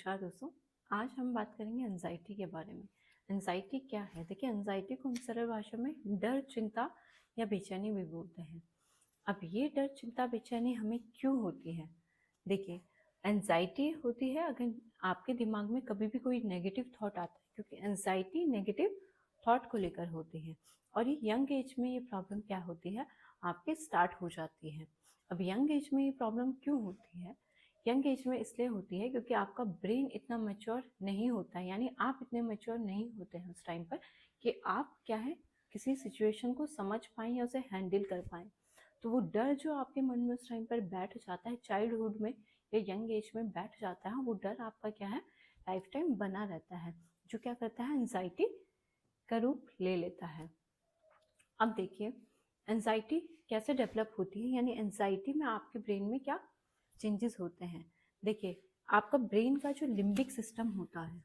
नमस्कार दोस्तों। आज हम बात करेंगे एंजाइटी के बारे में। एंजाइटी क्या है? देखिए, एंजाइटी को हम सरल भाषा में डर, चिंता या बेचैनी भी बोलते हैं। अब ये डर, चिंता, बेचैनी हमें क्यों होती है? देखिए, एंजाइटी होती है अगर आपके दिमाग में कभी भी कोई नेगेटिव थॉट आता है, क्योंकि एंजाइटी नेगेटिव थॉट को लेकर होती है। और ये यंग एज में ये प्रॉब्लम क्या होती है, आपके स्टार्ट हो जाती है। अब यंग एज में ये प्रॉब्लम क्यों होती है? यंग एज में इसलिए होती है क्योंकि आपका ब्रेन इतना मैच्योर नहीं होता है, यानी आप इतने मैच्योर नहीं होते हैं उस टाइम पर कि आप क्या है, किसी सिचुएशन को समझ पाएँ या उसे हैंडल कर पाएँ। तो वो डर जो आपके मन में उस टाइम पर बैठ जाता है, चाइल्डहुड में या यंग एज में बैठ जाता है, वो डर आपका क्या है, लाइफ टाइम बना रहता है, जो क्या करता है, एंजाइटी का रूप ले लेता है। अब देखिए, एंजाइटी कैसे डेवलप होती है, यानी एंजाइटी में आपके ब्रेन में क्या चेंजेस होते हैं। देखिए, आपका ब्रेन का जो लिम्बिक सिस्टम होता है,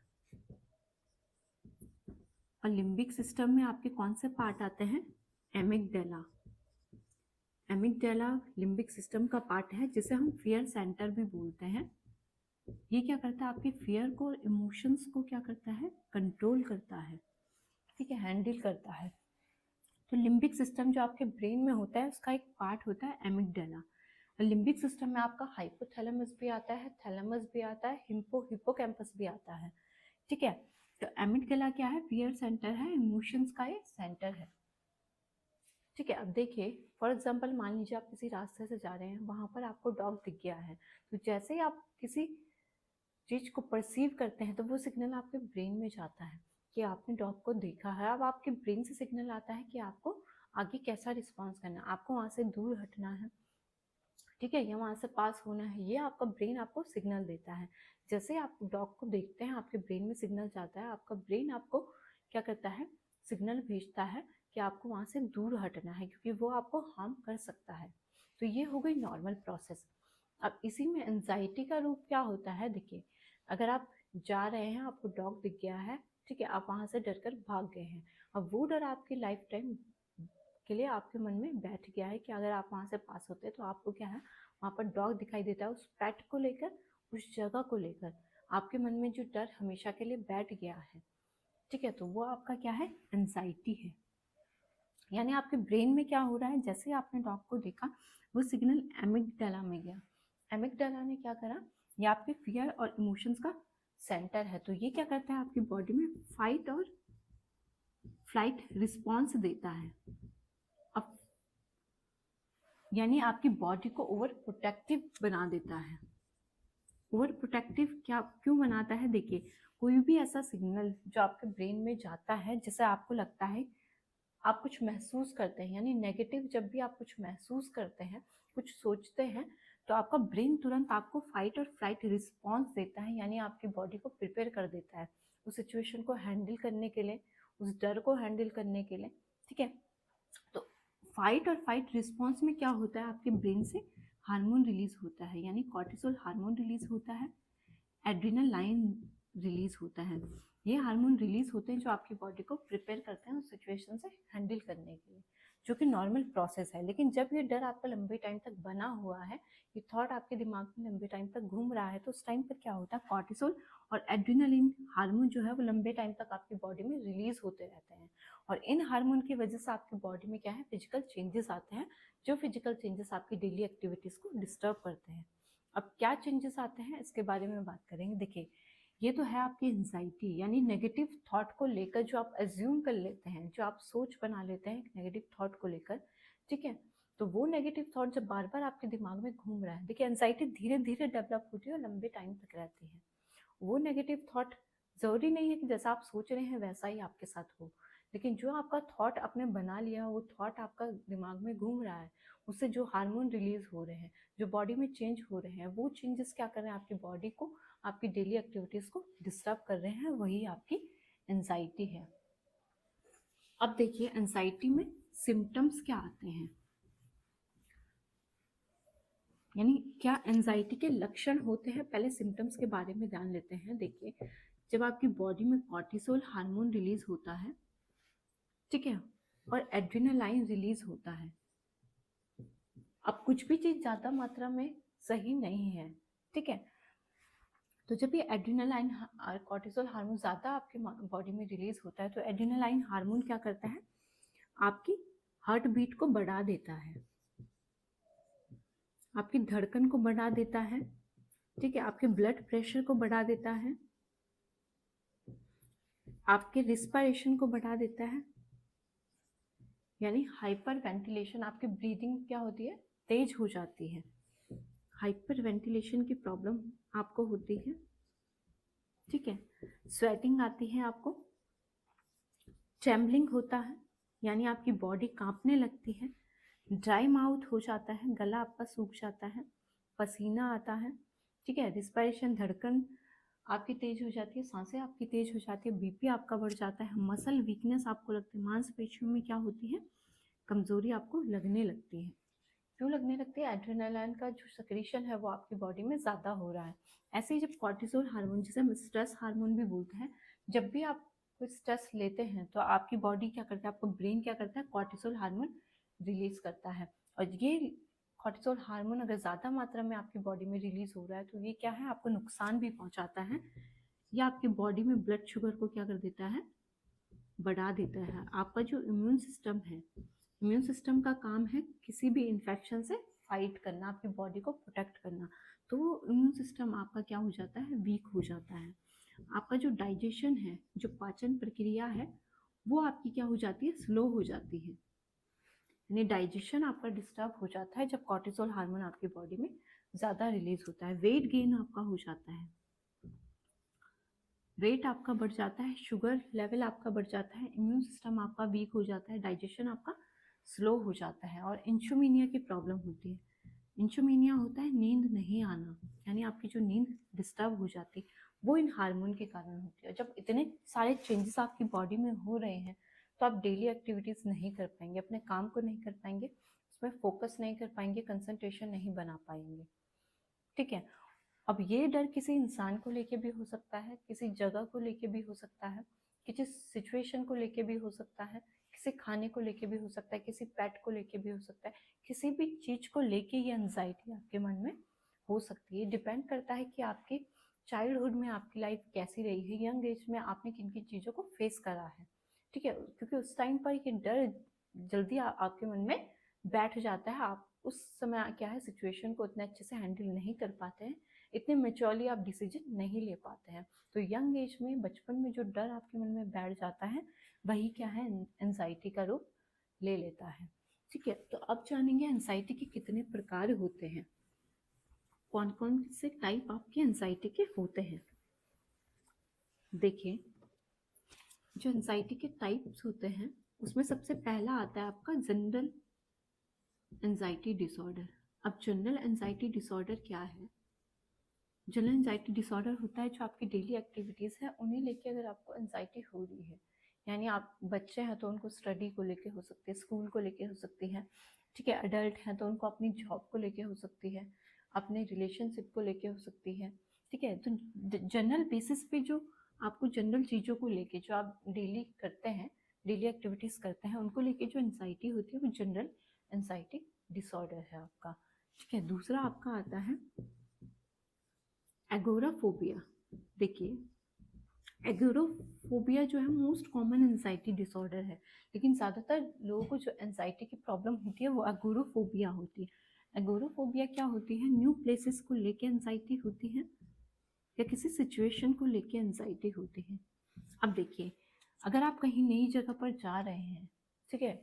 और लिम्बिक सिस्टम में आपके कौन से पार्ट आते हैं? एमिगडाला। एमिगडाला लिम्बिक सिस्टम का पार्ट है, जिसे हम फियर सेंटर भी बोलते हैं। ये क्या करता है, आपके फियर को और इमोशंस को क्या करता है, कंट्रोल करता है, ठीक है, हैंडल करता है। तो लिम्बिक सिस्टम जो आपके ब्रेन में होता है, उसका एक पार्ट होता है एमिगडाला। लिम्बिक सिस्टम में आपका हाइपोथैलेमस भी आता है, थैलेमस भी आता है, हिप्पोकैम्पस भी आता है, ठीक है। तो एमिगडाला क्या है, फियर सेंटर है, इमोशंस का ये सेंटर है, ठीक है। अब देखिए, फॉर एग्जांपल मान लीजिए आप किसी रास्ते से जा रहे हैं, वहां पर आपको डॉग दिख गया है। तो जैसे ही आप किसी चीज को परसीव करते हैं, तो वो सिग्नल आपके ब्रेन में जाता है कि आपने डॉग को देखा है। अब आपके ब्रेन से सिग्नल आता है कि आपको आगे कैसा रिस्पॉन्स करना है, आपको वहां से दूर हटना है, ठीक है, या वहां से पास होना है। ये आपका ब्रेन आपको सिग्नल देता है। जैसे आप डॉग को देखते हैं, आपके ब्रेन में सिग्नल जाता है, आपका ब्रेन आपको क्या करता है, सिग्नल भेजता है कि आपको वहां से दूर हटना है, क्योंकि वो आपको हार्म कर सकता है। तो ये हो गई नॉर्मल प्रोसेस। अब इसी में एंजाइटी का रूप क्या होता है? देखिए, अगर आप जा रहे हैं, आपको डॉग दिख गया है, ठीक है, आप वहां से डर कर भाग गए हैं। अब वो डर आपकी लाइफ टाइम के लिए आपके मन में बैठ गया है कि अगर आप वहां से पास होते हैं, तो आपको क्या है, वहां पर डॉग दिखाई देता है, उस पेट को लेकर, उस जगह को लेकर आपके मन में जो डर हमेशा के लिए बैठ गया है, ठीक है, तो वो आपका क्या है, एंजाइटी है। यानी आपके ब्रेन में क्या हो रहा है, जैसे आपने डॉग को देखा, वो सिग्नल एमिगडाला में गया। एमिगडाला ने क्या करा, ये आपके फियर और इमोशंस का सेंटर है। तो ये क्या करता है, आपकी बॉडी में फाइट और फ्लाइट रिस्पॉन्स देता है। अब यानी आपकी बॉडी को ओवर प्रोटेक्टिव बना देता है। ओवर प्रोटेक्टिव क्या क्यों बनाता है? देखिए, कोई भी ऐसा सिग्नल जो आपके ब्रेन में जाता है, जैसे आपको लगता है, आप कुछ महसूस करते हैं, यानी नेगेटिव, जब भी आप कुछ महसूस करते हैं, कुछ सोचते हैं, तो आपका ब्रेन तुरंत आपको फाइट और फ्लाइट रिस्पॉन्स देता है, यानी आपकी बॉडी को प्रिपेयर कर देता है उस सिचुएशन को हैंडल करने के लिए, उस डर को हैंडल करने के लिए, ठीक है। तो फाइट और फाइट रिस्पॉन्स में क्या होता है, आपके ब्रेन से हार्मोन रिलीज होता है, यानी कॉर्टिसोल हार्मोन रिलीज होता है, एड्रेनालाइन रिलीज होता है। ये हार्मोन रिलीज होते हैं जो आपकी बॉडी को प्रिपेयर करते हैं उस सिचुएशन से हैंडल करने के लिए, जो कि नॉर्मल प्रोसेस है। लेकिन जब ये डर आपका लंबे टाइम तक बना हुआ है, ये थॉट आपके दिमाग में लंबे टाइम तक घूम रहा है, तो उस टाइम पर क्या होता है, कॉर्टिसोल और एड्रेनालिन हार्मोन जो है वो लंबे टाइम तक आपकी बॉडी में रिलीज होते रहते हैं। और इन हार्मोन की वजह से आपकी बॉडी में क्या है, फिजिकल चेंजेस आते हैं, जो फिजिकल चेंजेस आपकी डेली एक्टिविटीज को डिस्टर्ब करते हैं। अब क्या चेंजेस आते हैं, इसके बारे में बात करेंगे। देखिए, ये तो है आपकी एंजाइटी, यानी नेगेटिव थॉट को लेकर जो आप एज्यूम कर लेते हैं, जो आप सोच बना लेते हैं नेगेटिव थॉट को लेकर, ठीक है। तो वो नेगेटिव थॉट जब बार बार आपके दिमाग में घूम रहा है, देखिए, एंजाइटी धीरे धीरे डेवलप होती है और लंबे टाइम तक रहती है। वो नेगेटिव थॉट जरूरी नहीं है कि जैसा आप सोच रहे हैं वैसा ही आपके साथ हो, लेकिन जो आपका थॉट आपने बना लिया, वो थॉट आपका दिमाग में घूम रहा है, उससे जो हार्मोन रिलीज हो रहे हैं, जो बॉडी में चेंज हो रहे हैं, वो चेंजेस क्या कर रहे हैं, आपकी बॉडी को, आपकी डेली एक्टिविटीज को डिस्टर्ब कर रहे हैं, वही आपकी एंजाइटी है। अब देखिए, एंजाइटी में सिम्टम्स क्या आते हैं, यानी क्या एंजाइटी के लक्षण होते हैं। पहले सिम्टम्स के बारे में जान लेते हैं। देखिए, जब आपकी बॉडी में कॉर्टिसोल हार्मोन रिलीज होता है, ठीक है, और एड्रेनालाइन रिलीज होता है। अब कुछ भी चीज ज्यादा मात्रा में सही नहीं है, ठीक है। तो जब ये एड्रेनालाइन कॉर्टिसोल हार्मोन ज़्यादा आपके बॉडी में रिलीज होता है, तो एड्रेनालाइन हार्मोन क्या करता है, आपकी हार्ट बीट को बढ़ा देता है, आपकी धड़कन को बढ़ा देता है, ठीक है, आपके ब्लड प्रेशर को बढ़ा देता है, आपके रिस्पायरेशन को बढ़ा देता है, यानी हाइपर वेंटिलेशन, आपकी ब्रीदिंग क्या होती है, तेज हो जाती है, हाइपर वेंटिलेशन की प्रॉब्लम आपको होती है, ठीक है, स्वेटिंग आती है आपको, ट्रेम्बलिंग होता है, यानी आपकी बॉडी कांपने लगती है, ड्राई माउथ हो जाता है, गला आपका सूख जाता है, पसीना आता है, ठीक है, रिस्पायरेशन, धड़कन आपकी तेज हो जाती है, सांसें आपकी तेज हो जाती है, बीपी आपका बढ़ जाता है, मसल वीकनेस आपको लगती है, मांसपेशियों में क्या होती है, कमजोरी आपको लगने लगती है। क्यों लगने लगती है, एड्रेनालाइन का जो सेक्रेशन है वो आपकी बॉडी में ज़्यादा हो रहा है। ऐसे ही जब कॉर्टिसोल हार्मोन, जिसे हम स्ट्रेस हार्मोन भी बोलते हैं, जब भी आप कोई स्ट्रेस लेते हैं तो आपकी बॉडी क्या करता है, आपका ब्रेन क्या करता है, कॉर्टिसोल हार्मोन रिलीज करता है। और ये कॉर्टिसोल हार्मोन अगर ज़्यादा मात्रा में आपकी बॉडी में रिलीज हो रहा है तो ये क्या है, आपको नुकसान भी पहुंचाता है, या आपकी बॉडी में ब्लड शुगर को क्या कर देता है, बढ़ा देता है। आपका जो इम्यून सिस्टम है, इम्यून सिस्टम का काम है किसी भी इन्फेक्शन से फाइट करना, आपकी बॉडी को प्रोटेक्ट करना, तो इम्यून सिस्टम आपका क्या हो जाता है, वीक हो जाता है। आपका जो डाइजेशन है, जो पाचन प्रक्रिया है, वो आपकी क्या हो जाती है, स्लो हो जाती है, यानी डाइजेशन आपका डिस्टर्ब हो जाता है जब कॉर्टिसोल हार्मोन आपकी बॉडी में ज़्यादा रिलीज होता है। वेट गेन आपका हो जाता है, वेट आपका बढ़ जाता है, शुगर लेवल आपका बढ़ जाता है, इम्यून सिस्टम आपका वीक हो जाता है, डाइजेशन आपका स्लो हो जाता है, और इंसोम्निया की प्रॉब्लम होती है। इंसोम्निया होता है नींद नहीं आना, यानी आपकी जो नींद डिस्टर्ब हो जाती है, वो इन हार्मोन के कारण होती है। जब इतने सारे चेंजेस आपकी बॉडी में हो रहे हैं तो आप डेली एक्टिविटीज़ नहीं कर पाएंगे, अपने काम को नहीं कर पाएंगे, उसमें फोकस नहीं कर पाएंगे, कंसंट्रेशन नहीं बना पाएंगे, ठीक है। अब ये डर किसी इंसान को लेके भी हो सकता है, किसी जगह को लेके भी हो सकता है, किसी सिचुएशन को लेके भी हो सकता है, किसी खाने को लेके भी हो सकता है, किसी पेट को लेके भी हो सकता है, किसी भी चीज को लेके ये एंजाइटी आपके मन में हो सकती है। डिपेंड करता है कि आपकी चाइल्डहुड में आपकी लाइफ कैसी रही है, यंग एज में आपने किन किन चीज़ों को फेस करा है, ठीक है, क्योंकि उस टाइम पर ये डर जल्दी आपके मन में बैठ जाता है। आप उस समय क्या है, सिचुएशन को उतने अच्छे से हैंडल नहीं कर पाते हैं, इतने मेच्योरली आप डिसीजन नहीं ले पाते हैं। तो यंग एज में, बचपन में जो डर आपके मन में बैठ जाता है वही क्या है, एंजाइटी का रूप ले लेता है, ठीक है। तो अब जानेंगे एंजाइटी के कितने प्रकार होते हैं, कौन कौन से टाइप आपके एंजाइटी के होते हैं। देखिए, जो एंजाइटी के टाइप्स होते हैं उसमें सबसे पहला आता है आपका जनरल एंजाइटी डिसऑर्डर। अब जनरल एंजाइटी डिसऑर्डर क्या है, जनरल एंजाइटी डिसऑर्डर होता है जो आपकी डेली एक्टिविटीज़ है उन्हें लेके अगर आपको एंजाइटी हो रही है, यानी आप बच्चे हैं तो उनको स्टडी को लेके हो सकती है, स्कूल को लेके हो सकती है, ठीक है, अडल्ट हैं तो उनको अपनी जॉब को लेके हो सकती है, अपने रिलेशनशिप को लेके हो सकती है, ठीक है। तो जनरल बेसिस पे जो आपको जनरल चीज़ों को लेके जो आप डेली करते हैं, डेली एक्टिविटीज़ करते हैं, उनको लेके जो एंजाइटी होती है वो जनरल एंजाइटी डिसऑर्डर है आपका, ठीक है। दूसरा आपका आता है एगोराफोबिया। देखिए, एगोराफोबिया जो है मोस्ट कॉमन एंजाइटी डिसऑर्डर है, लेकिन ज़्यादातर लोगों को जो एंजाइटी की प्रॉब्लम होती है वो एगोराफोबिया होती है। एगोराफोबिया क्या होती है, न्यू प्लेसेस को लेके एंजाइटी होती है या किसी सिचुएशन को लेके एंजाइटी होती है। अब देखिए, अगर आप कहीं नई जगह पर जा रहे हैं, ठीक है,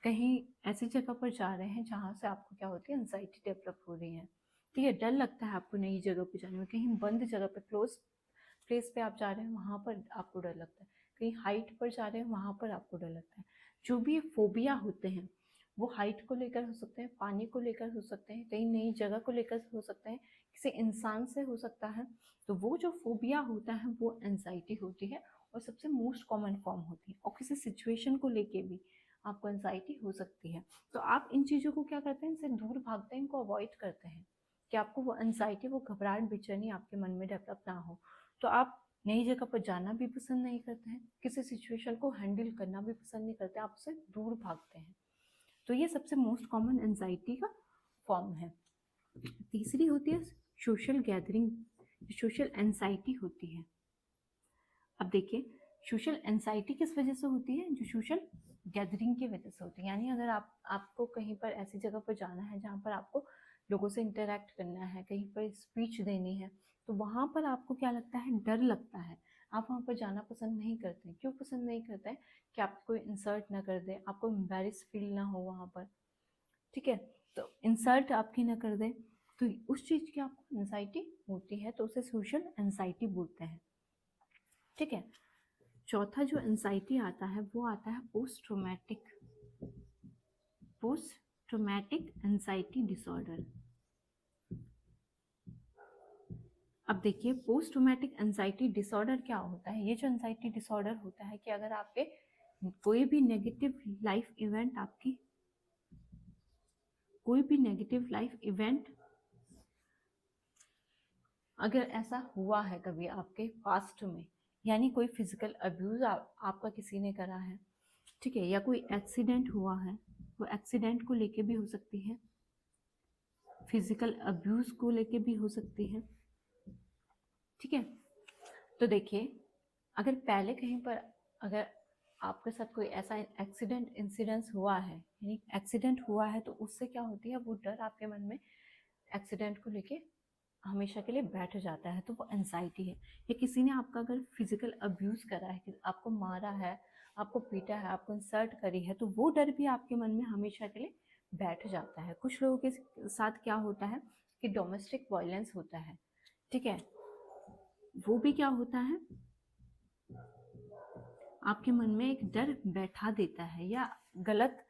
कहीं ऐसी जगह पर जा रहे हैं जहाँ से आपको क्या होती है, एंजाइटी डेवलप हो रही है, ठीक है, डर लगता है आपको नई जगह पर जाने में, कहीं बंद जगह पर, क्लोज प्लेस पे आप जा रहे हैं वहाँ पर आपको डर लगता है, कहीं हाइट पर जा रहे हैं वहाँ पर आपको डर लगता है। जो भी ये फोबिया होते हैं वो हाइट को लेकर हो सकते हैं, पानी को लेकर हो सकते हैं, कहीं नई जगह को लेकर हो सकते हैं, किसी इंसान से हो सकता है। तो वो जो फोबिया होता है वो एंजाइटी होती है और सबसे मोस्ट कॉमन फॉर्म होती है, और किसी सिचुएशन को लेके भी आपको एंजाइटी हो सकती है। तो आप इन चीज़ों को क्या करते हैं, इनसे दूर भागते हैं, इनको अवॉइड करते हैं कि आपको वो एंजाइटी, वो घबराहट, बेचैनी आपके मन में डेवलप ना हो। तो आप नई जगह पर जाना भी पसंद नहीं करते हैं, किसी सिचुएशन को हैंडल करना भी पसंद नहीं करते, आप उससे दूर भागते हैं। तो ये सबसे मोस्ट कॉमन एंजाइटी का फॉर्म है। तीसरी होती है सोशल गैदरिंग सोशल एंजाइटी होती है। अब देखिए सोशल एंजाइटी किस वजह से होती है, जो सोशल गैदरिंग की वजह से होती है। यानी अगर आपको कहीं पर ऐसी जगह पर जाना है जहाँ पर आपको लोगों से इंटरेक्ट करना है, कहीं पर स्पीच देनी है, तो वहाँ पर आपको क्या लगता है, डर लगता है। आप वहाँ पर जाना पसंद नहीं करते। क्यों पसंद नहीं करते हैं? कि आपको कोई इंसल्ट ना कर दे, आपको एम्बेरस फील ना हो वहाँ पर, ठीक है। तो इंसल्ट आपकी ना कर दे, तो उस चीज़ की आपको एंजाइटी होती है, तो उसे सोशल एंजाइटी बोलते हैं, ठीक है। चौथा जो एंजाइटी आता है वो आता है पोस्ट ट्रोमैटिक एंजाइटी डिसऑर्डर। अब देखिए पोस्ट ट्रोमैटिक एंजाइटी डिसऑर्डर क्या होता है। ये जो एंजाइटी डिसऑर्डर होता है कि अगर आपके कोई भी नेगेटिव लाइफ इवेंट अगर ऐसा हुआ है कभी आपके पास्ट में, यानी कोई फिजिकल अब्यूज आपका किसी ने करा है, ठीक है, या कोई एक्सीडेंट हुआ है, वो एक्सीडेंट को लेके भी हो सकती है, फिजिकल अब्यूज को लेके भी हो सकती है, ठीक है। तो देखिए अगर पहले कहीं पर अगर आपके साथ कोई ऐसा इंसिडेंस हुआ है, यानी एक्सीडेंट हुआ है, तो उससे क्या होती है, वो डर आपके मन में एक्सीडेंट को लेके हमेशा के लिए बैठ जाता है, तो वो एंजाइटी है। या किसी ने आपका अगर फिजिकल अब्यूज करा है, कि आपको मारा है, आपको पीटा है, आपको इंसल्ट करी है, तो वो डर भी आपके मन में हमेशा के लिए बैठ जाता है। कुछ लोगों के साथ क्या होता है कि डोमेस्टिक वायलेंस होता है, ठीक है, वो भी क्या होता है, आपके मन में एक डर बैठा देता है। या गलत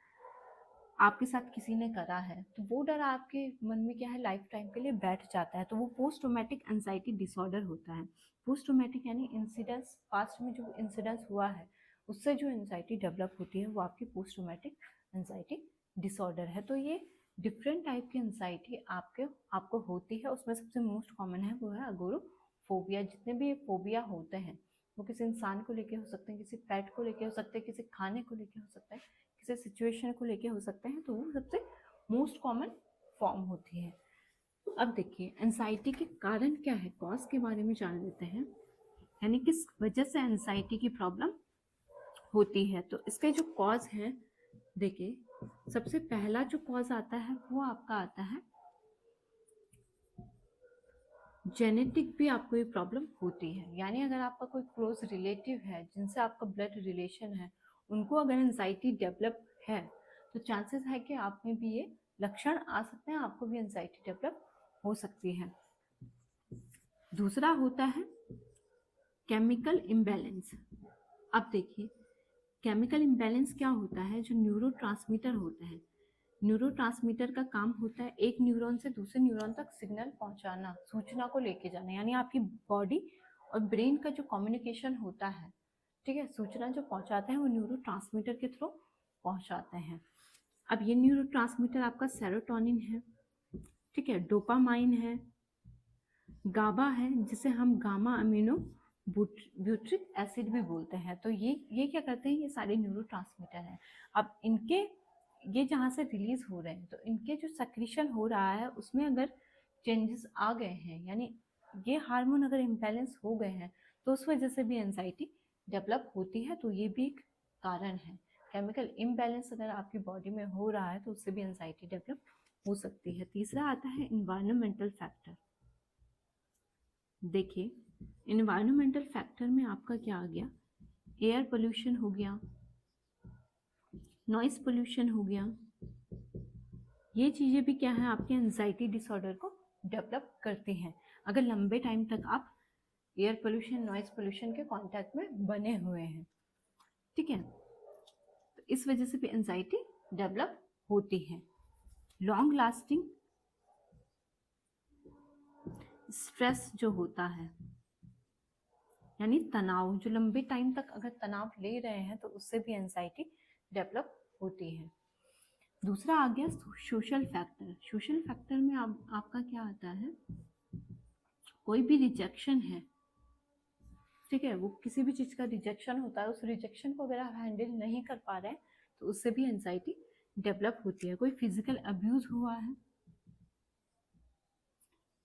आपके साथ किसी ने करा है, तो वो डर आपके मन में क्या है, लाइफ टाइम के लिए बैठ जाता है, तो वो पोस्ट ट्रोमैटिक एंजाइटी डिसऑर्डर होता है। पोस्ट ट्रोमैटिक यानी इंसिडेंस, पास्ट में जो इंसिडेंस हुआ है उससे जो एंजाइटी डेवलप होती है, वो आपकी पोस्ट ट्रोमैटिक एंजाइटी डिसऑर्डर है। तो ये डिफरेंट टाइप की एंजाइटी आपको होती है। उसमें सबसे मोस्ट कॉमन है वो है अगोरोफोबिया। जितने भी फोबिया होते हैं वो किसी इंसान को लेके हो सकते हैं, किसी पेट को लेके हो सकते हैं, किसी खाने को लेके हो सकता है, किसी सिचुएशन को लेके हो सकते हैं, तो वो सबसे मोस्ट कॉमन फॉर्म होती है। अब देखिए एंजाइटी के कारण क्या है, कॉज के बारे में जान लेते हैं, यानी किस वजह से एंजाइटी की प्रॉब्लम होती है। तो इसके जो कॉज हैं, देखिए सबसे पहला जो कॉज आता है वो आपका आता है जेनेटिक, भी आपको ये प्रॉब्लम होती है। यानी अगर आपका कोई क्लोज रिलेटिव है जिनसे आपका ब्लड रिलेशन है, उनको अगर एंजाइटी डेवलप है, तो चांसेस है कि आप में भी ये लक्षण आ सकते हैं, आपको भी एंजाइटी डेवलप हो सकती है। दूसरा होता है केमिकल इम्बैलेंस। अब देखिए केमिकल इम्बैलेंस क्या होता है, जो न्यूरोट्रांसमीटर होते हैं, न्यूरोट्रांसमीटर का काम होता है एक न्यूरॉन से दूसरे न्यूरॉन तक सिग्नल पहुंचाना, सूचना को लेके जाना। यानी आपकी बॉडी और ब्रेन का जो कम्युनिकेशन होता है, ठीक है, सूचना जो पहुंचाते हैं वो न्यूरोट्रांसमीटर के थ्रू पहुंचाते हैं। अब ये न्यूरोट्रांसमीटर आपका सेरोटोनिन है, ठीक है, डोपामाइन है, गाबा है, जिसे हम गामा अमीनो ब्यूट्रिक एसिड भी बोलते हैं। तो ये क्या करते हैं, ये सारे न्यूरोट्रांसमीटर हैं। अब इनके ये जहाँ से रिलीज हो रहे हैं, तो इनके जो सक्रीशन हो रहा है उसमें अगर चेंजेस आ गए हैं, यानी ये हार्मोन अगर इम्बैलेंस हो गए हैं, तो उस वजह से भी एंजाइटी डेवलप होती है। तो ये भी एक कारण है। केमिकल इम्बैलेंस अगर आपकी बॉडी में हो रहा है तो उससे भी एंजाइटी डेवलप हो सकती है। तीसरा आता है इन्वायरमेंटल फैक्टर। देखिए इन्वायरमेंटल फैक्टर में आपका क्या आ गया, एयर पोल्यूशन हो गया, नॉइस पोल्यूशन हो गया। ये चीज़ें भी क्या है, आपके एंजाइटी डिसऑर्डर को डेवलप करती हैं। अगर लंबे टाइम तक आप एयर पोल्यूशन, नॉइस पोल्यूशन के कांटेक्ट में बने हुए हैं, ठीक है, तो इस वजह से भी एंजाइटी डेवलप होती है। लॉन्ग लास्टिंग स्ट्रेस जो होता है, यानी तनाव, जो लंबे टाइम तक अगर तनाव ले रहे हैं, तो उससे भी एंजाइटी डेवलप होती है। दूसरा आ गया सोशल फैक्टर। सोशल फैक्टर में आपका क्या आता है, कोई भी रिजेक्शन है, ठीक है, वो किसी भी चीज़ का रिजेक्शन होता है, उस रिजेक्शन को अगर आप हैंडल नहीं कर पा रहे हैं, तो उससे भी एंजाइटी डेवलप होती है। कोई फिजिकल अब्यूज हुआ है,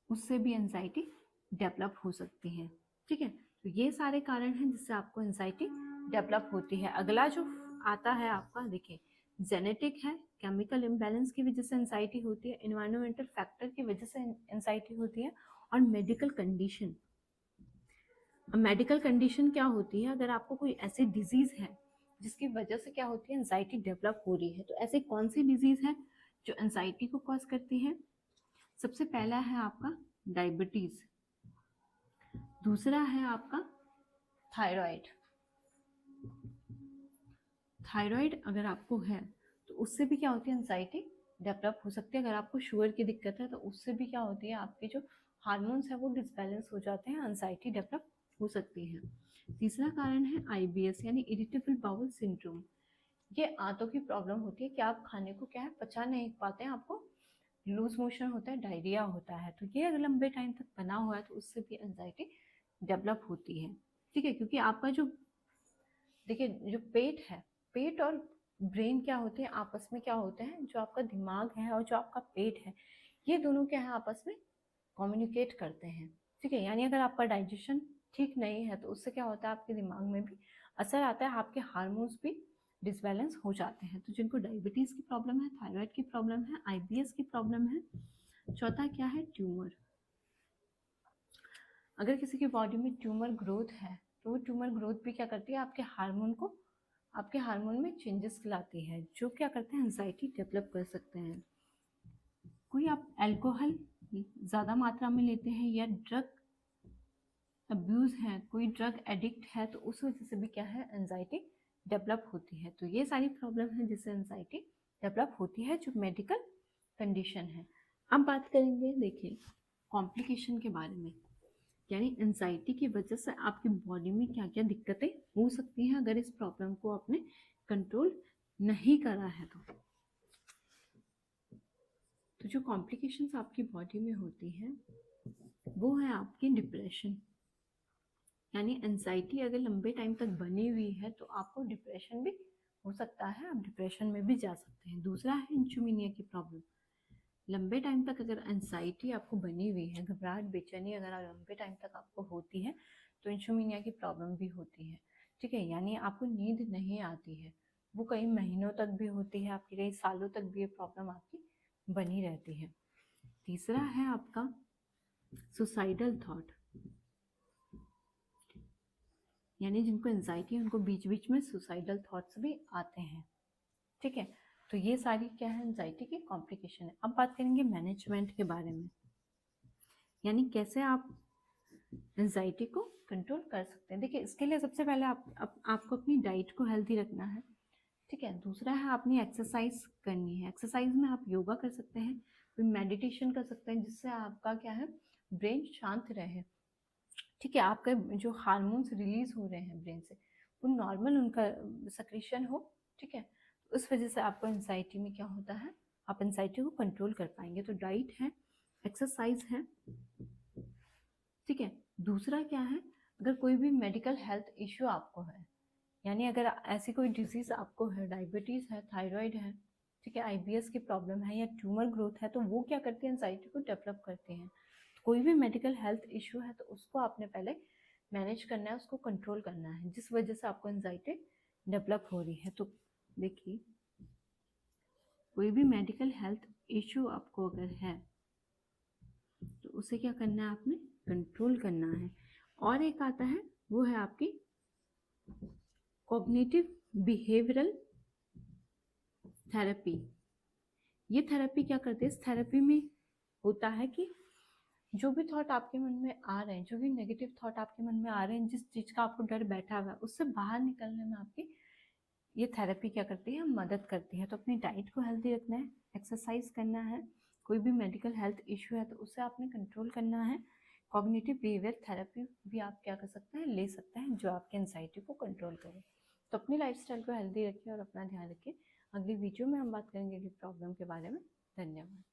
उससे भी एंजाइटी डेवलप हो सकती हैं। ठीक है, तो ये सारे कारण हैं जिससे आपको एंजाइटी डेवलप होती है। अगला जो आता है आपका, देखिए, जेनेटिक है, केमिकल इम्बैलेंस की वजह से एंजाइटी होती है, इन्वायरमेंटल फैक्टर की वजह से एंजाइटी होती है, और मेडिकल कंडीशन। मेडिकल कंडीशन क्या होती है, अगर आपको कोई ऐसी डिजीज है जिसकी वजह से क्या होती है, एंजाइटी डेवलप हो रही है, तो ऐसी कौन सी डिजीज है जो एंजाइटी को कॉज करती है? सबसे पहला है आपका डायबिटीज, दूसरा है आपका थायराइड। थायराइड अगर आपको है तो उससे भी क्या होती है, एंजाइटी डेवलप हो सकती है। अगर आपको शुगर की दिक्कत है तो उससे भी क्या होती है, आपके जो हार्मोन्स है वो डिसबैलेंस हो जाते हैं, एंजाइटी डेवलप हो सकती है। तीसरा कारण है आईबीएस यानी इरिटेबल बाउल सिंड्रोम। ये आंतों की प्रॉब्लम होती है कि आप खाने को क्या है, पचा नहीं पाते हैं, आपको लूज मोशन होता है, डायरिया होता है। तो ये अगर लंबे टाइम तक बना हुआ है तो उससे भी एंजाइटी डेवलप होती है। ठीक है, क्योंकि आपका जो, देखिए, जो पेट है, पेट और ब्रेन क्या होते हैं, आपस में क्या होते हैं, जो आपका दिमाग है और जो आपका पेट है, ये दोनों क्या है, आपस में कम्युनिकेट करते हैं। ठीक है, यानी अगर आपका डाइजेशन ठीक नहीं है तो उससे क्या होता है, आपके दिमाग में भी असर आता है, आपके हार्मोन्स भी डिसबैलेंस हो जाते हैं। तो जिनको डायबिटीज की प्रॉब्लम है, थायराइड की प्रॉब्लम है, आईबीएस की प्रॉब्लम है। चौथा क्या है, ट्यूमर। अगर किसी की बॉडी में ट्यूमर ग्रोथ है तो वो ट्यूमर ग्रोथ भी क्या करती है, आपके हार्मोन में चेंजेस लाती है, जो क्या करते हैं, एंजाइटी डेवलप कर सकते हैं। कोई आप अल्कोहल ज़्यादा मात्रा में लेते हैं या ड्रग अब्यूज़ है, कोई ड्रग एडिक्ट है, तो उस वजह से भी क्या है, एंजाइटी डेवलप होती है। तो ये सारी प्रॉब्लम है जिससे एंजाइटी डेवलप होती है, जो मेडिकल कंडीशन है। अब बात करेंगे, देखिए, कॉम्प्लिकेशन के बारे में, यानी एंजाइटी की वजह से आपकी बॉडी में क्या क्या दिक्कतें हो सकती हैं अगर इस प्रॉब्लम को आपने कंट्रोल नहीं करा है तो जो कॉम्प्लिकेशंस आपकी बॉडी में होती हैं वो है आपकी डिप्रेशन। यानी एंजाइटी अगर लंबे टाइम तक बनी हुई है तो आपको डिप्रेशन भी हो सकता है, आप डिप्रेशन में भी जा सकते हैं। दूसरा है इंसोम्निया की प्रॉब्लम। लंबे टाइम तक अगर एंजाइटी आपको बनी हुई है, घबराहट, बेचैनी अगर लंबे टाइम तक आपको होती है तो इंसोम्निया की प्रॉब्लम भी होती है। ठीक है, यानी आपको नींद नहीं आती है, वो कई महीनों तक भी होती है, आपकी कई सालों तक भी ये प्रॉब्लम आपकी बनी रहती है। तीसरा है आपका सुसाइडल थॉट, यानी जिनको एंजाइटी है उनको बीच बीच में सुसाइडल थॉट्स भी आते हैं। ठीक है, तो ये सारी क्या है, एंजाइटी की कॉम्प्लिकेशन है। अब बात करेंगे मैनेजमेंट के बारे में, यानी कैसे आप एंजाइटी को कंट्रोल कर सकते हैं। देखिए, इसके लिए सबसे पहले आपको अपनी डाइट को हेल्दी रखना है। ठीक है, दूसरा है आपने एक्सरसाइज करनी है। एक्सरसाइज में आप योगा कर सकते हैं, फिर मेडिटेशन कर सकते हैं, जिससे आपका क्या है, ब्रेन शांत रहे। ठीक है, आपका जो हार्मोन्स रिलीज हो रहे हैं ब्रेन से वो नॉर्मल उनका सक्रीशन हो। ठीक है, उस वजह से आपको एंजाइटी में क्या होता है, आप एंजाइटी को कंट्रोल कर पाएंगे। तो डाइट है, एक्सरसाइज है। ठीक है, दूसरा क्या है, अगर कोई भी मेडिकल हेल्थ इश्यू आपको है, यानी अगर ऐसी कोई डिजीज आपको है, डायबिटीज है, थायराइड है, ठीक है, आईबीएस की प्रॉब्लम है या ट्यूमर ग्रोथ है, तो वो क्या करती है, एंजाइटी को डेवलप करती हैं। कोई भी मेडिकल हेल्थ इश्यू है तो उसको आपने पहले मैनेज करना है, उसको कंट्रोल करना है, जिस वजह से आपको एंजाइटी डेवलप हो रही है। तो देखिए, कोई भी मेडिकल हेल्थ इश्यू आपको अगर है तो उसे क्या करना है, आपने कंट्रोल करना है। और एक आता है, वो है आपकी कॉग्निटिव बिहेवियरल थेरेपी। ये थेरेपी क्या करती है, इस थेरेपी में होता है कि जो भी थॉट आपके मन में आ रहे हैं, जो भी नेगेटिव थॉट आपके मन में आ रहे हैं, जिस चीज़ का आपको डर बैठा हुआ है, उससे बाहर निकलने में आपकी ये थेरेपी क्या करती है, मदद करती है। तो अपनी डाइट को हेल्दी रखना है, एक्सरसाइज करना है, कोई भी मेडिकल हेल्थ इश्यू है तो उसे आपने कंट्रोल करना है। कॉग्निटिव बिहेवियर थेरेपी भी आप क्या कर सकते हैं, ले सकते हैं, जो आपकी एंजाइटी को कंट्रोल करे। तो अपनी लाइफस्टाइल को हेल्दी रखिए और अपना ध्यान रखिए। अगली वीडियो में हम बात करेंगे प्रॉब्लम के बारे में। धन्यवाद।